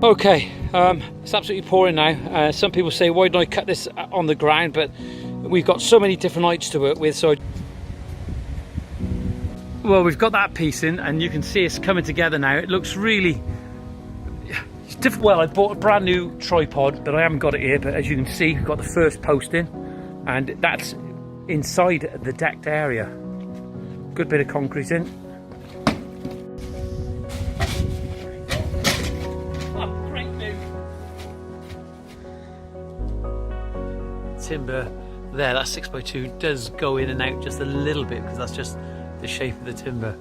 Okay, it's absolutely pouring now. Some people say, why don't I cut this on the ground? But we've got so many different heights to work with, so well, we've got that piece in, and you can see it's coming together now. It looks really different. Well, I bought a brand new tripod, but I haven't got it here. But as you can see, we've got the first post in, and that's inside the decked area. Good bit of concrete in. Timber there, that 6x2 does go in and out just a little bit because that's just the shape of the timber.